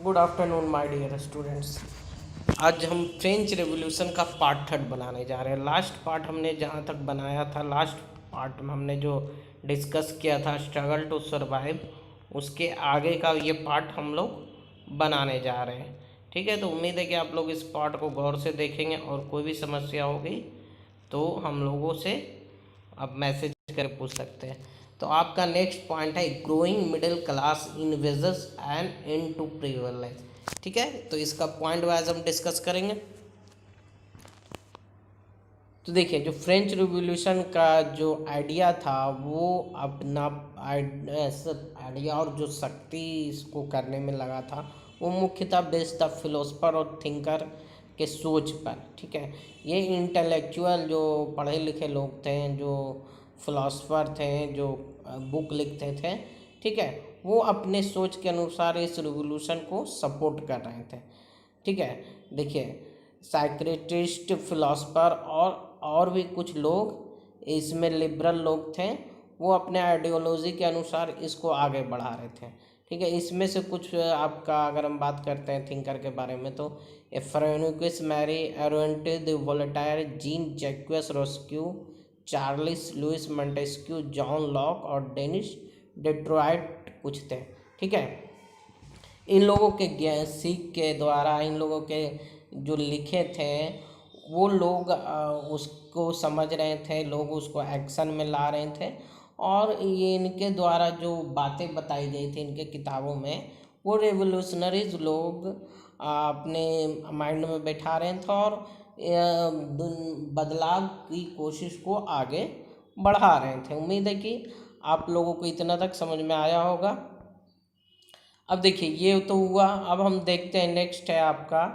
Good afternoon my dear students. आज हम French revolution का पार्ट थर्ड बनाने जा रहे हैं। लास्ट पार्ट हमने जहाँ तक बनाया था, लास्ट पार्ट में हमने जो डिस्कस किया था स्ट्रगल टू सरवाइव, उसके आगे का ये पार्ट हम लोग बनाने जा रहे हैं। ठीक है, तो उम्मीद है कि आप लोग इस पार्ट को गौर से देखेंगे और कोई भी समस्या होगी तो हम लोगों से आप मैसेज कर पूछ सकते हैं। तो आपका नेक्स्ट पॉइंट है growing middle class in wages and in to privilege. ठीक है, तो इसका पॉइंट वाइज हम डिस्कस करेंगे। तो देखिए, जो फ्रेंच रिवॉल्यूशन का जो आइडिया था वो अपना आइडिया और जो शक्ति इसको करने में लगा था वो मुख्यतः बेस्ड था फिलोसफर और थिंकर के सोच पर। ठीक है, ये इंटेलेक्चुअल जो पढ़े लिखे लोग थे, जो फिलोसफर थे, जो बुक लिखते थे, ठीक है, वो अपने सोच के अनुसार इस रिवॉल्यूशन को सपोर्ट कर रहे थे। ठीक है, देखिए, साइक्रेटिस्ट, फिलोसफर और भी कुछ लोग इसमें लिबरल लोग थे, वो अपने आइडियोलॉजी के अनुसार इसको आगे बढ़ा रहे थे। ठीक है, इसमें से कुछ आपका अगर हम बात करते हैं थिंकर के बारे में तो François Marie Arouet de Voltaire, Jean Jacques Rousseau, Charles Louis Montesquieu, John Locke और डेनिस डेट्रॉइट कुछ थे। ठीक है, इन लोगों के सीख के द्वारा, इन लोगों के जो लिखे थे वो लोग उसको समझ रहे थे, लोग उसको एक्शन में ला रहे थे, और ये इनके द्वारा जो बातें बताई गई थी इनके किताबों में वो रेवोल्यूशनरीज लोग अपने माइंड में बैठा रहे थे और बदलाव की कोशिश को आगे बढ़ा रहे थे। उम्मीद है कि आप लोगों को इतना तक समझ में आया होगा। अब देखिए, ये तो हुआ। अब हम देखते हैं, नेक्स्ट है आपका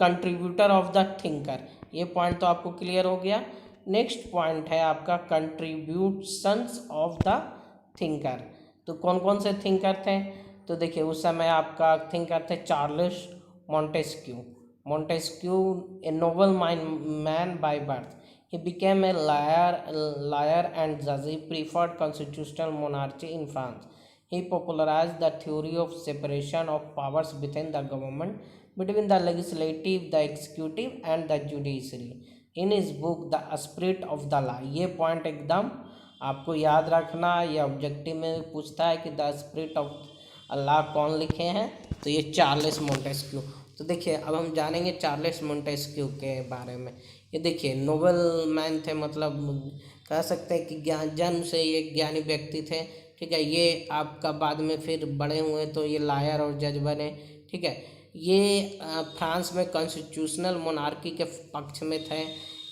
कंट्रीब्यूटर ऑफ द थिंकर। ये पॉइंट तो आपको क्लियर हो गया। नेक्स्ट पॉइंट है आपका कंट्रीब्यूशंस ऑफ द थिंकर। तो कौन कौन से थिंकर थे? तो देखिए, उस समय आपका थिंकर थे Charles Montesquieu. Montesquieu a noble man by birth, he became a lawyer and judge. He preferred constitutional monarchy in France. He popularized the theory of separation of powers within the government, between the legislative, the executive, and the judiciary. In his book, The Spirit of the Law, ये point एकदम आपको याद रखना। ये objective में पूछता है कि द स्पिरिट ऑफ अल्लाह कौन लिखे हैं, तो ये चार्ल्स मोंटेस्क्यू। तो देखिए, अब हम जानेंगे चार्ल्स मोंटेस्क्यू के बारे में। ये देखिए, नोबल मैन थे, मतलब कह सकते हैं कि ज्ञान जन्म से ये ज्ञानी व्यक्ति थे। ठीक है, ये आपका बाद में फिर बड़े हुए तो ये लायर और जज बने। ठीक है, ये फ्रांस में कॉन्स्टिट्यूशनल मोनार्की के पक्ष में थे।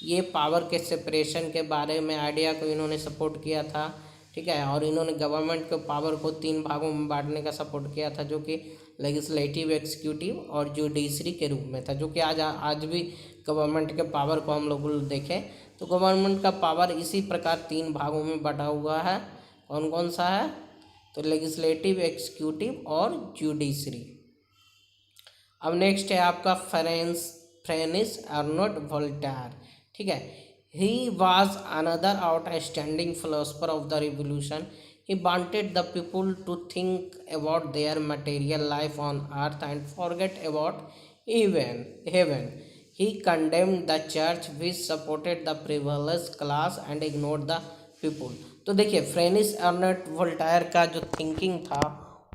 ये पावर के सेपरेशन के बारे में आइडिया को इन्होंने सपोर्ट किया था। ठीक है, और इन्होंने गवर्नमेंट के पावर को 3 भागों में बांटने का सपोर्ट किया था, जो कि लेजिस्लेटिव, एक्सिक्यूटिव और जुडिशरी के रूप में था। जो कि आज भी गवर्नमेंट के पावर को हम लोग देखें तो गवर्नमेंट का पावर इसी प्रकार 3 भागों में बटा हुआ है। कौन कौन सा है? तो लेजिस्लेटिव, एक्सिक्यूटिव और जुडिशरी। अब नेक्स्ट है आपका फ्रेनिस अर्नोल्ड वोल्टेयर। ठीक है, he was another outstanding philosopher of the revolution. He wanted the people to think about their material life on earth and forget about heaven. He condemned the church which supported the privileged class and ignored the people. तो देखिए, फ्रेनिस Arnold Voltaire का जो thinking था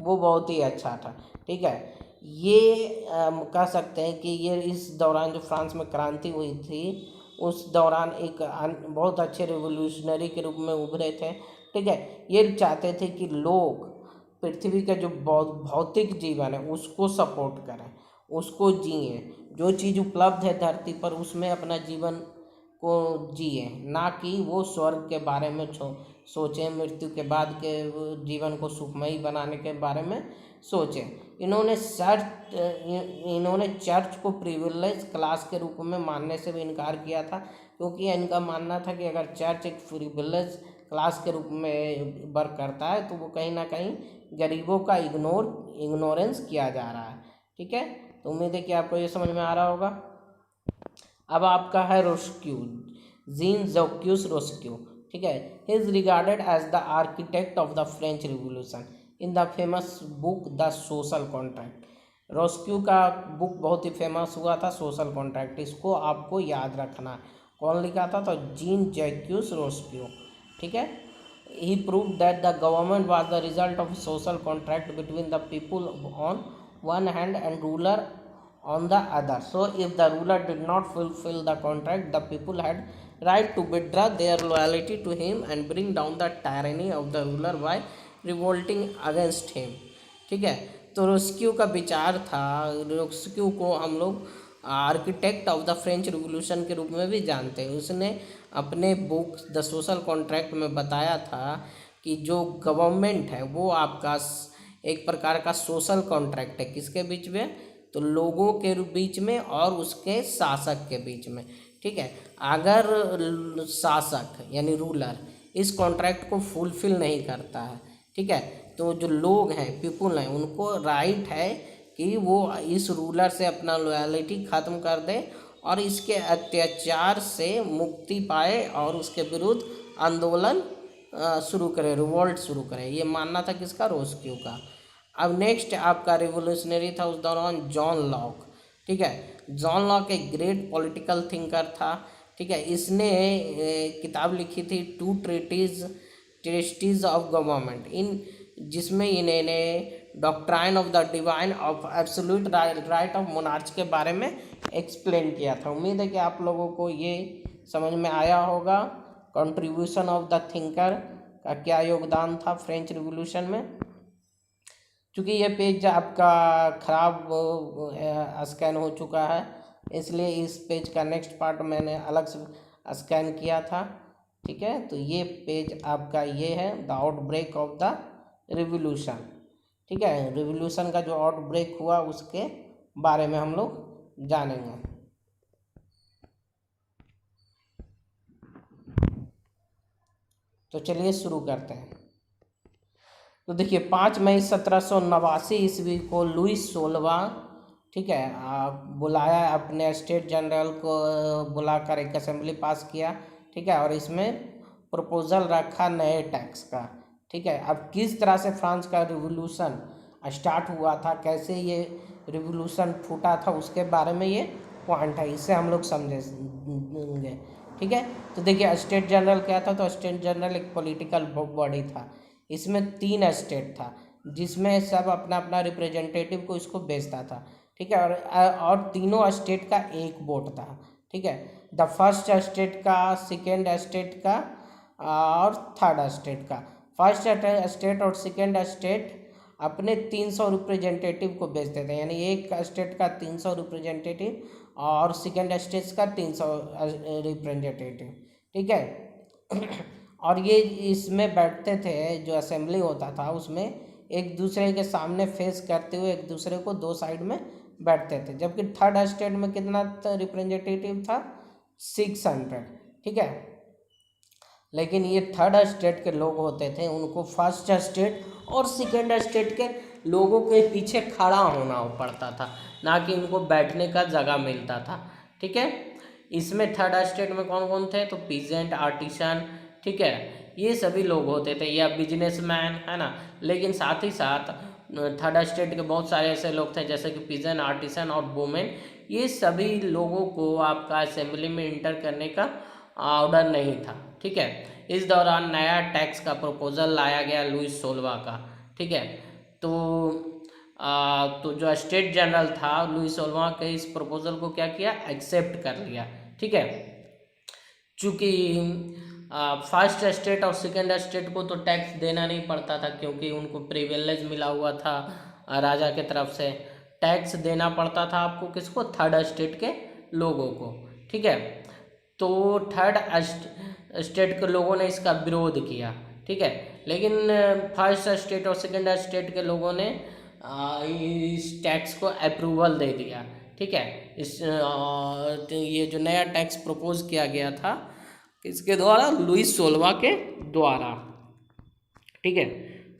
वो बहुत ही अच्छा था। ठीक है, ये कह सकते हैं कि ये इस दौरान जो फ्रांस में क्रांति हुई थी उस दौरान एक बहुत अच्छे रिवोल्यूशनरी के रूप में उभरे थे। ठीक है, ये चाहते थे कि लोग पृथ्वी का जो भौतिक जीवन है उसको सपोर्ट करें, उसको जिए, जो चीज़ उपलब्ध है धरती पर उसमें अपना जीवन को जिए, ना कि वो स्वर्ग के बारे में सोचें, मृत्यु के बाद के जीवन को सुखमयी बनाने के बारे में सोचें। इन्होंने चर्च को प्रिविलेज क्लास के रूप में मानने से भी इनकार किया था, क्योंकि इनका मानना था कि अगर चर्च एक प्रिविलेज क्लास के रूप में वर्क करता है तो वो कहीं ना कहीं गरीबों का इग्नोरेंस किया जा रहा है। ठीक है, तो उम्मीद है कि आपको ये समझ में आ रहा होगा। अब आपका है रोस्क्यू, जीन जैक्यूस रोस्क्यू। ठीक है, he is regarded as the architect of the French revolution in the famous book the social contract. Rousseau का बुक बहुत ही फेमस हुआ था, सोशल कॉन्ट्रैक्ट, इसको आपको याद रखना है। कौन लिखा था? तो जीन जैक्यूस रोस्क्यू। ठीक है। He prove that the government was the result of social contract between the people on one hand and ruler on the other. So if the ruler did not fulfill the contract, the people had right to withdraw their loyalty to him and bring down the tyranny of the ruler by revolting against him. ठीक है। तो रोस्क्यू का विचार था, रोस्क्यू को हम लोग architect of the French revolution के रूप में भी जानते हैं। उसने अपने बुक द सोशल कॉन्ट्रैक्ट में बताया था कि जो गवर्नमेंट है वो आपका एक प्रकार का सोशल कॉन्ट्रैक्ट है। किसके बीच में? तो लोगों के बीच में और उसके शासक के बीच में। ठीक है। अगर शासक यानी रूलर इस कॉन्ट्रैक्ट को फुलफिल नहीं करता है, ठीक है, तो जो लोग हैं, पीपुल हैं, उनको राइट है कि वो इस रूलर से अपना लॉयल्टी ख़त्म कर दे और इसके अत्याचार से मुक्ति पाए और उसके विरुद्ध आंदोलन शुरू करे, रिवोल्ट शुरू करे। ये मानना था किसका? रोस्क्यू का। अब नेक्स्ट आपका रिवोल्यूशनरी था उस दौरान जॉन लॉक। ठीक है। जॉन लॉक एक ग्रेट पॉलिटिकल थिंकर था। ठीक है। इसने किताब लिखी थी टू ट्रेस्टीज ऑफ गवर्नमेंट, इन जिसमें इन्होंने doctrine of the divine of absolute right of monarch के बारे में एक्सप्लेन किया था। उम्मीद है कि आप लोगों को ये समझ में आया होगा कंट्रीब्यूशन ऑफ द थिंकर का क्या योगदान था फ्रेंच रिवोल्यूशन में। चूँकि ये पेज आपका ख़राब स्कैन हो चुका है, इसलिए इस पेज का नेक्स्ट पार्ट मैंने अलग से स्कैन किया था। ठीक है। तो ये पेज आपका ये है the outbreak of the revolution. ठीक है। रिवोल्यूशन का जो आउटब्रेक हुआ उसके बारे में हम लोग जानेंगे। तो चलिए शुरू करते हैं। तो देखिए 5 मई 1789 ईस्वी को लुइस 16वां, ठीक है, बुलाया, अपने स्टेट जनरल को बुलाकर एक असेंबली पास किया। ठीक है। और इसमें प्रपोजल रखा नए टैक्स का। ठीक है। अब किस तरह से फ्रांस का रिवोल्यूशन स्टार्ट हुआ था, कैसे ये रिवोल्यूशन फूटा था, उसके बारे में ये पॉइंट है, इससे हम लोग समझेंगे। ठीक है। तो देखिए स्टेट जनरल क्या था? तो स्टेट जनरल एक पॉलिटिकल बॉडी था। इसमें 3 स्टेट था जिसमें सब अपना अपना रिप्रेजेंटेटिव को इसको भेजता था। ठीक है। और तीनों स्टेट का एक वोट था। ठीक है। द फर्स्ट स्टेट का, सेकेंड स्टेट का और थर्ड स्टेट का। फर्स्ट स्टेट और सेकेंड स्टेट अपने 300 रिप्रेजेंटेटिव को भेजते थे, यानी एक स्टेट का 300 रिप्रेजेंटेटिव और सेकेंड स्टेट का 300 रिप्रेजेंटेटिव। ठीक है। और ये इसमें बैठते थे, जो असेंबली होता था उसमें एक दूसरे के सामने फेस करते हुए एक दूसरे को 2 साइड में बैठते थे। जबकि थर्ड स्टेट में कितना रिप्रेजेंटेटिव था? 600। ठीक है। लेकिन ये थर्ड स्टेट के लोग होते थे, उनको फर्स्ट स्टेट और सेकेंड स्टेट के लोगों के पीछे खड़ा होना पड़ता था, ना कि उनको बैठने का जगह मिलता था। ठीक है। इसमें थर्ड स्टेट में कौन कौन थे? तो पीजेंट, आर्टिसन, ठीक है, ये सभी लोग होते थे, या बिजनेसमैन, है ना। लेकिन साथ ही साथ थर्ड स्टेट के बहुत सारे ऐसे लोग थे जैसे कि पीजन, आर्टिसन और वुमेन। ये सभी लोगों को आपका असेंबली में इंटर करने का ऑर्डर नहीं था। ठीक है। इस दौरान नया टैक्स का प्रपोजल लाया गया लुइस 16वां का। ठीक है। तो जो स्टेट जनरल था लुइस 16वां के इस प्रपोजल को क्या किया? एक्सेप्ट कर लिया। ठीक है। चूँकि फर्स्ट स्टेट और सेकेंड स्टेट को तो टैक्स देना नहीं पड़ता था, क्योंकि उनको प्रिविलेज मिला हुआ था राजा के तरफ से। टैक्स देना पड़ता था आपको, किसको? थर्ड स्टेट के लोगों को। ठीक है। तो थर्ड स्टेट के लोगों ने इसका विरोध किया। ठीक है। लेकिन फर्स्ट स्टेट और सेकेंड स्टेट के लोगों ने इस टैक्स को अप्रूवल दे दिया। ठीक है। ये जो नया टैक्स प्रपोज किया गया था इसके द्वारा? लुइस 16वां के द्वारा। ठीक है।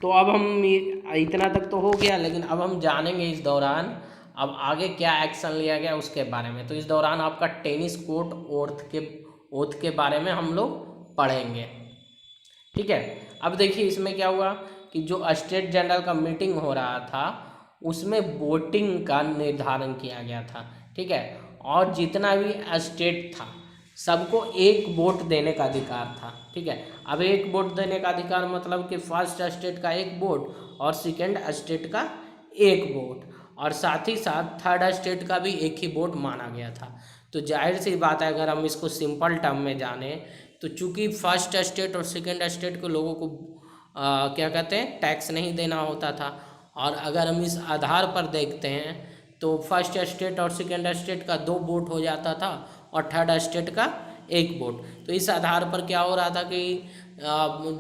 तो अब हम इतना तक तो हो गया, लेकिन अब हम जानेंगे इस दौरान अब आगे क्या एक्शन लिया गया उसके बारे में। तो इस दौरान आपका टेनिस कोर्ट ओथ के बारे में हम लोग पढ़ेंगे। ठीक है। अब देखिए इसमें क्या हुआ कि जो स्टेट जनरल का मीटिंग हो रहा था उसमें वोटिंग का निर्धारण किया गया था, ठीक है। और जितना भी स्टेट था सबको एक वोट देने का अधिकार था, ठीक है। अब एक वोट देने का अधिकार मतलब कि फर्स्ट स्टेट का एक वोट और सेकंड स्टेट का एक वोट, और साथ ही साथ थर्ड स्टेट का भी एक ही वोट माना गया था। तो जाहिर सी बात है, अगर हम इसको सिंपल टर्म में जाने तो चूंकि फर्स्ट स्टेट और सेकंड स्टेट के लोगों को क्या कहते हैं, टैक्स नहीं देना होता था, और अगर हम इस आधार पर देखते हैं तो फर्स्ट स्टेट और सेकंड स्टेट का 2 वोट हो जाता था और थर्ड स्टेट का 1 वोट। तो इस आधार पर क्या हो रहा था कि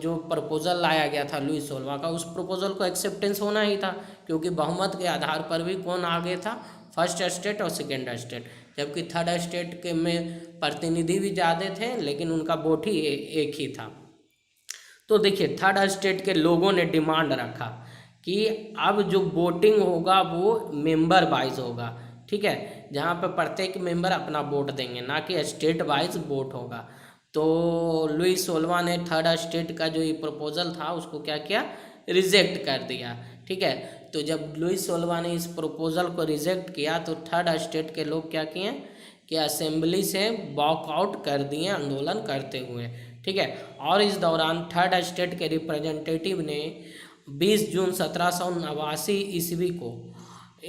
जो प्रपोजल लाया गया था लुईस सोलवा का, उस प्रपोजल को एक्सेप्टेंस होना ही था, क्योंकि बहुमत के आधार पर भी कौन आगे था, फर्स्ट स्टेट और सेकंड स्टेट। जबकि थर्ड स्टेट के में प्रतिनिधि भी ज़्यादा थे लेकिन उनका वोट ही एक ही था। तो देखिए थर्ड स्टेट के लोगों ने डिमांड रखा कि अब जो वोटिंग होगा वो मेंबर वाइज होगा, ठीक है, जहाँ पर प्रत्येक मेंबर अपना वोट देंगे, ना कि स्टेट वाइज वोट होगा। तो लुईस सोलवा ने थर्ड स्टेट का जो ये प्रपोजल था उसको क्या किया, रिजेक्ट कर दिया, ठीक है। तो जब लुईस सोलवा ने इस प्रपोजल को रिजेक्ट किया तो थर्ड स्टेट के लोग क्या किए कि असेंबली से वॉकआउट कर दिए आंदोलन करते हुए, ठीक है। और इस दौरान थर्ड स्टेट के रिप्रेजेंटेटिव ने 20 जून 1789 ईस्वी को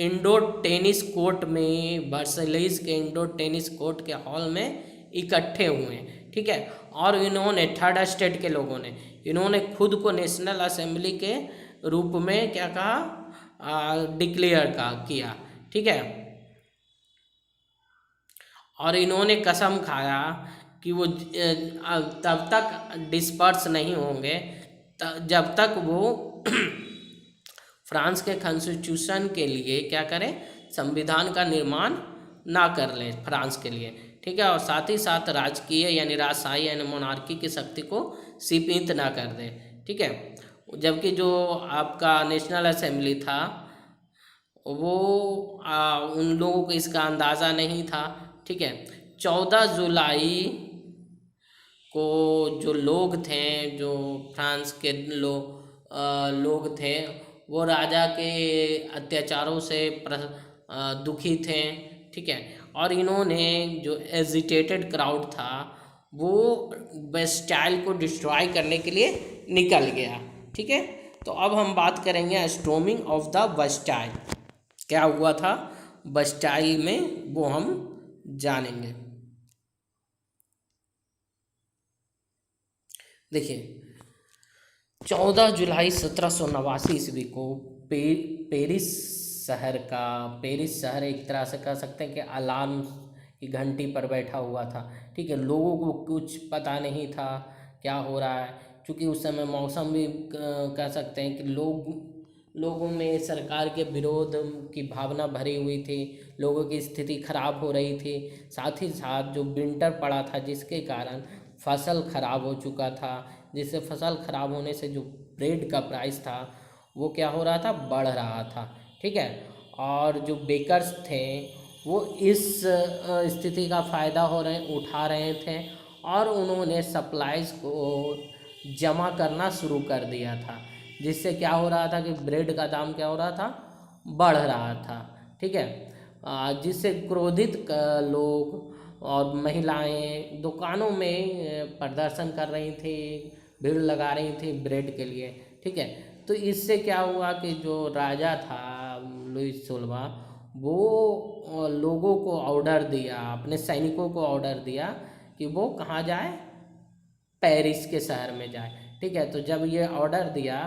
इंडोर टेनिस कोर्ट में, वर्सलेस के इंडोर टेनिस कोर्ट के हॉल में इकट्ठे हुए, ठीक है। और इन्होंने थर्ड स्टेट के लोगों ने इन्होंने खुद को नेशनल असेंबली के रूप में क्या कहा, डिक्लेयर किया, ठीक है। और इन्होंने कसम खाया कि वो तब तक डिस्पर्स नहीं होंगे जब तक वो फ्रांस के कॉन्स्टिट्यूशन के लिए क्या करें, संविधान का निर्माण ना कर लें फ्रांस के लिए, ठीक है। और साथ ही साथ राजकीय यानी राजशाही यानी मोनार्की की शक्ति को सीमित ना कर दें, ठीक है। जबकि जो आपका नेशनल असेंबली था वो उन लोगों को इसका अंदाज़ा नहीं था, ठीक है। 14 जुलाई को जो लोग थे, जो फ्रांस के लोग थे, वो राजा के अत्याचारों से दुखी थे, ठीक है। और इन्होंने जो एजिटेटेड क्राउड था वो बेस्टाइल को डिस्ट्रॉय करने के लिए निकल गया, ठीक है। तो अब हम बात करेंगे स्टॉर्मिंग ऑफ द बस्टाइल, क्या हुआ था बस्टाइल में वो हम जानेंगे। देखिए 14 जुलाई 1789 ईस्वी को पेरिस पेरिस शहर एक तरह से कह सकते हैं कि अलार्म की घंटी पर बैठा हुआ था, ठीक है। लोगों को कुछ पता नहीं था क्या हो रहा है, क्योंकि उस समय मौसम भी कह सकते हैं कि लोगों में सरकार के विरोध की भावना भरी हुई थी, लोगों की स्थिति खराब हो रही थी। साथ ही साथ जो विंटर पड़ा था जिसके कारण फसल खराब हो चुका था, जिससे फसल खराब होने से जो ब्रेड का प्राइस था वो क्या हो रहा था, बढ़ रहा था, ठीक है। और जो बेकर्स थे वो इस स्थिति का फ़ायदा उठा रहे थे और उन्होंने सप्लाईज को जमा करना शुरू कर दिया था, जिससे क्या हो रहा था कि ब्रेड का दाम क्या हो रहा था, बढ़ रहा था, ठीक है। जिससे क्रोधित लोग और महिलाएं दुकानों में प्रदर्शन कर रही थी, भीड़ लगा रही थी ब्रेड के लिए, ठीक है। तो इससे क्या हुआ कि जो राजा था लुईस सोलवा वो लोगों को ऑर्डर दिया, अपने सैनिकों को ऑर्डर दिया कि वो कहाँ जाए, पेरिस के शहर में जाए, ठीक है। तो जब ये ऑर्डर दिया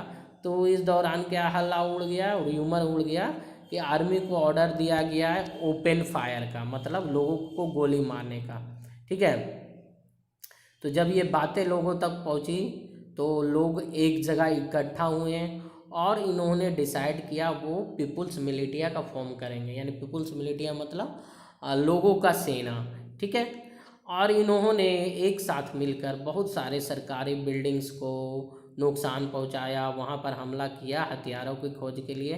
तो इस दौरान क्या हल्ला उड़ गया, र्यूमर उड़ गया कि आर्मी को ऑर्डर दिया गया है ओपन फायर का, मतलब लोगों को गोली मारने का, ठीक है। तो जब ये बातें लोगों तक पहुंची तो लोग एक जगह इकट्ठा हुए और इन्होंने डिसाइड किया वो पीपुल्स मिलिटिया का फॉर्म करेंगे, यानी पीपुल्स मिलिटिया मतलब लोगों का सेना, ठीक है। और इन्होंने एक साथ मिलकर बहुत सारे सरकारी बिल्डिंग्स को नुकसान पहुंचाया, वहां पर हमला किया हथियारों की खोज के लिए।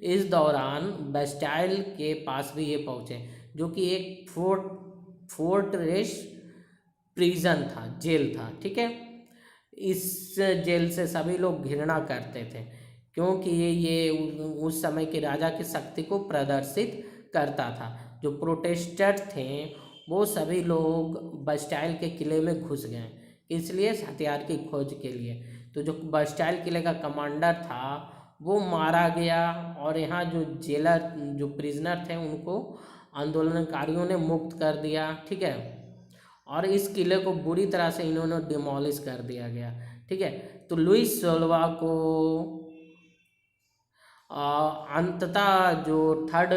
इस दौरान बेस्टाइल के पास भी ये पहुंचे, जो कि एक फोर्ट्रेस प्रिजन था, जेल था, ठीक है। इस जेल से सभी लोग घृणा करते थे, क्योंकि ये उस समय के राजा की शक्ति को प्रदर्शित करता था। जो प्रोटेस्टेंट थे वो सभी लोग बस्टाइल के किले में घुस गए, इसलिए हथियार की खोज के लिए। तो जो बस्टाइल किले का कमांडर था वो मारा गया, और यहाँ जो जेलर जो प्रिजनर थे उनको आंदोलनकारियों ने मुक्त कर दिया, ठीक है। और इस किले को बुरी तरह से इन्होंने डिमोलिश कर दिया गया, ठीक है। तो लुइस 16 को अंततः जो थर्ड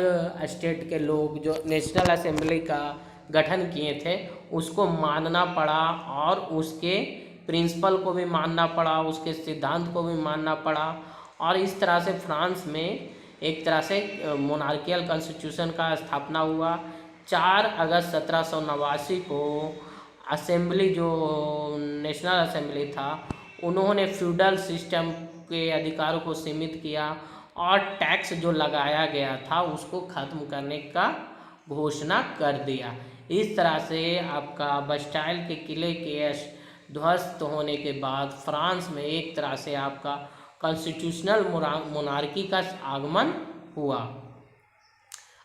स्टेट के लोग जो नेशनल असेंबली का गठन किए थे उसको मानना पड़ा, और उसके प्रिंसिपल को भी मानना पड़ा, उसके सिद्धांत को भी मानना पड़ा। और इस तरह से फ्रांस में एक तरह से मोनार्कियल कॉन्स्टिट्यूशन का स्थापना हुआ। 4 अगस्त 1789 को असेंबली जो नेशनल असेंबली था उन्होंने फ्यूडल सिस्टम के अधिकारों को सीमित किया, और टैक्स जो लगाया गया था उसको ख़त्म करने का घोषणा कर दिया। इस तरह से आपका बस्टाइल के किले के ध्वस्त होने के बाद फ्रांस में एक तरह से आपका कॉन्स्टिट्यूशनल मोनार्की का आगमन हुआ।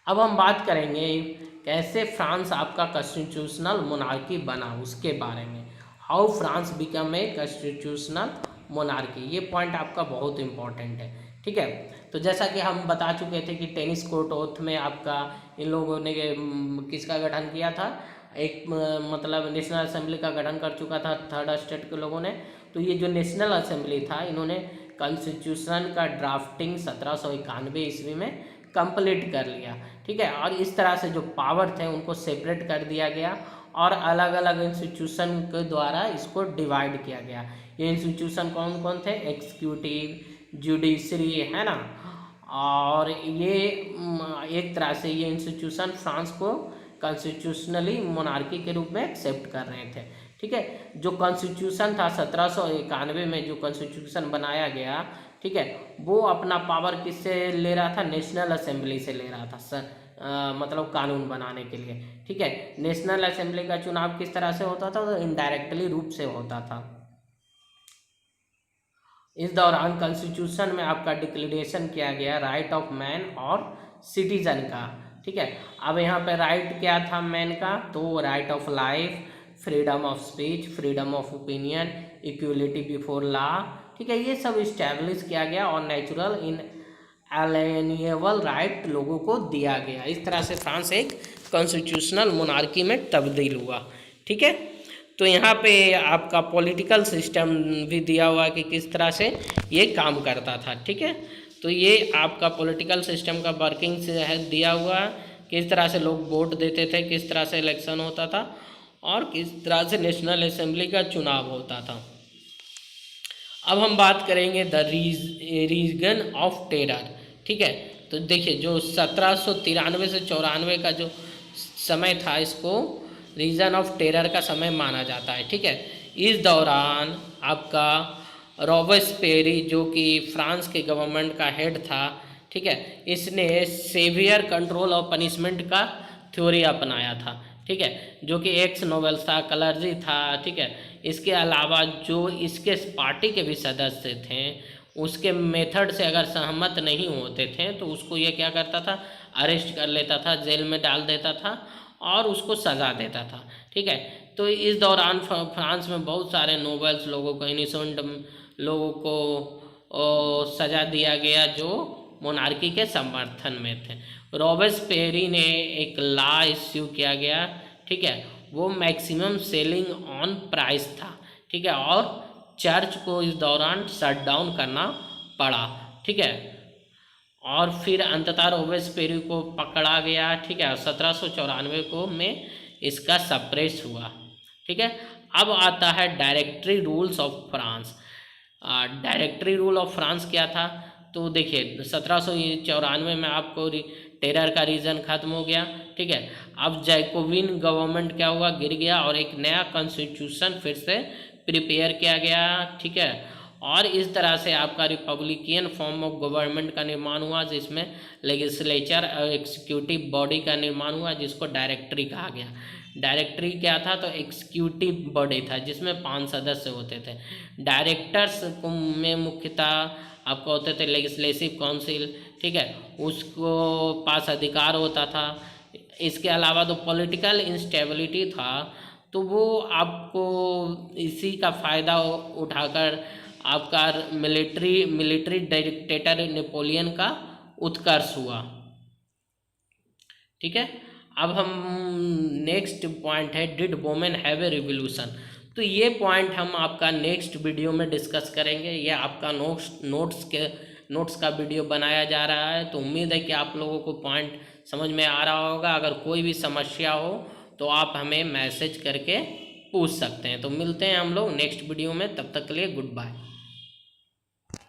अब हम बात करेंगे कैसे फ्रांस आपका कॉन्स्टिट्यूशनल मोनार्की बना, उसके बारे में। How France become a constitutional monarchy, ये पॉइंट आपका बहुत इंपॉर्टेंट है, ठीक है। तो जैसा कि हम बता चुके थे कि टेनिस कोर्ट ओथ में आपका इन लोगों ने किसका गठन किया था, एक मतलब नेशनल असेंबली का गठन कर चुका था थर्ड स्टेट के लोगों ने। तो ये जो नेशनल असेंबली था इन्होंने कॉन्स्टिट्यूशन का ड्राफ्टिंग 1791 ईस्वी में कंप्लीट कर लिया, ठीक है। और इस तरह से जो पावर थे उनको सेपरेट कर दिया गया, और अलग अलग इंस्टीट्यूशन के द्वारा इसको डिवाइड किया गया। ये इंस्टीट्यूशन कौन कौन थे, एग्जीक्यूटिव, जुडिशरी, है ना। और ये एक तरह से ये इंस्टीट्यूशन फ्रांस को कॉन्स्टिट्यूशनली मोनार्की के रूप में एक्सेप्ट कर रहे थे, ठीक है। जो कॉन्स्टिट्यूशन था 1791 में जो कॉन्स्टिट्यूशन बनाया गया, ठीक है, वो अपना पावर किससे ले रहा था, नेशनल असेंबली से ले रहा था मतलब कानून बनाने के लिए, ठीक है। नेशनल असेंबली का चुनाव किस तरह से होता था, तो इनडायरेक्टली रूप से होता था। इस दौरान कॉन्स्टिट्यूशन में आपका डिक्लेरेशन किया गया राइट ऑफ मैन और सिटीजन का, ठीक है। अब यहाँ पे राइट क्या था मैन का, तो right of life, freedom of speech, freedom of opinion, equality before law, ठीक है, ये सब इस्टेब्लिश किया गया, और नेचुरल इन अलियनेबल राइट लोगों को दिया गया। इस तरह से फ्रांस एक कॉन्स्टिट्यूशनल मोनार्की में तब्दील हुआ, ठीक है। तो यहाँ पे आपका पॉलिटिकल सिस्टम भी दिया हुआ है कि किस तरह से ये काम करता था, ठीक है। तो ये आपका पॉलिटिकल सिस्टम का वर्किंग से है दिया हुआ है, किस तरह से लोग वोट देते थे, किस तरह से इलेक्शन होता था, और किस तरह से नेशनल असेंबली का चुनाव होता था। अब हम बात करेंगे द रीजन ऑफ टेरर, ठीक है। तो देखिए जो 1793 से 94 का जो समय था इसको रीजन ऑफ टेरर का समय माना जाता है, ठीक है। इस दौरान आपका रॉबेस्पियर जो कि फ्रांस के गवर्नमेंट का हेड था, ठीक है, इसने सेवियर कंट्रोल और पनिशमेंट का थ्योरी अपनाया था, ठीक है, जो कि एक्स नोबेल था, कलर्जी था, ठीक है। इसके अलावा जो इसके पार्टी के भी सदस्य थे उसके मेथड से अगर सहमत नहीं होते थे तो उसको ये क्या करता था, अरेस्ट कर लेता था, जेल में डाल देता था और उसको सज़ा देता था, ठीक है। तो इस दौरान फ्रांस में बहुत सारे नोबेल्स लोगों को, इनोसेंट लोगों को सज़ा दिया गया जो मोनार्की के समर्थन में थे। रॉबेस्पियर ने एक लॉ इश्यू किया गया, ठीक है, वो मैक्सिमम सेलिंग ऑन प्राइस था, ठीक है, और चर्च को इस दौरान शट डाउन करना पड़ा, ठीक है। और फिर अंततः रॉबेस्पियर को पकड़ा गया, ठीक है, 1794 को में इसका सप्रेस हुआ, ठीक है। अब आता है directory rules of France. Directory rule of France क्या था, तो देखिए 1794 में आपको टेरर का रीजन खत्म हो गया, ठीक है। अब जैकोबिन गवर्नमेंट क्या हुआ, गिर गया, और एक नया कॉन्स्टिट्यूशन फिर से प्रिपेयर किया गया, ठीक है। और इस तरह से आपका रिपब्लिकन फॉर्म ऑफ गवर्नमेंट का निर्माण हुआ जिसमें लेजिस्लेचर और एग्जीक्यूटिव बॉडी का निर्माण हुआ जिसको डायरेक्टरी कहा गया। डायरेक्टरी क्या था, तो एग्जीक्यूटिव बॉडी था जिसमें 5 सदस्य होते थे। डायरेक्टर्स में मुख्यतः आपका होते थे लेजिस्लेटिव काउंसिल, ठीक है, उसको पास अधिकार होता था। इसके अलावा तो पॉलिटिकल इंस्टेबिलिटी था, तो वो आपको इसी का फ़ायदा उठाकर आपका मिलिट्री डिक्टेटर नेपोलियन का उत्कर्ष हुआ। ठीक है, अब हम नेक्स्ट पॉइंट है, did women have a revolution. तो ये पॉइंट हम आपका नेक्स्ट वीडियो में डिस्कस करेंगे। ये आपका नोट्स का वीडियो बनाया जा रहा है, तो उम्मीद है कि आप लोगों को पॉइंट समझ में आ रहा होगा। अगर कोई भी समस्या हो तो आप हमें मैसेज करके पूछ सकते हैं। तो मिलते हैं हम लोग नेक्स्ट वीडियो में, तब तक के लिए गुड बाय।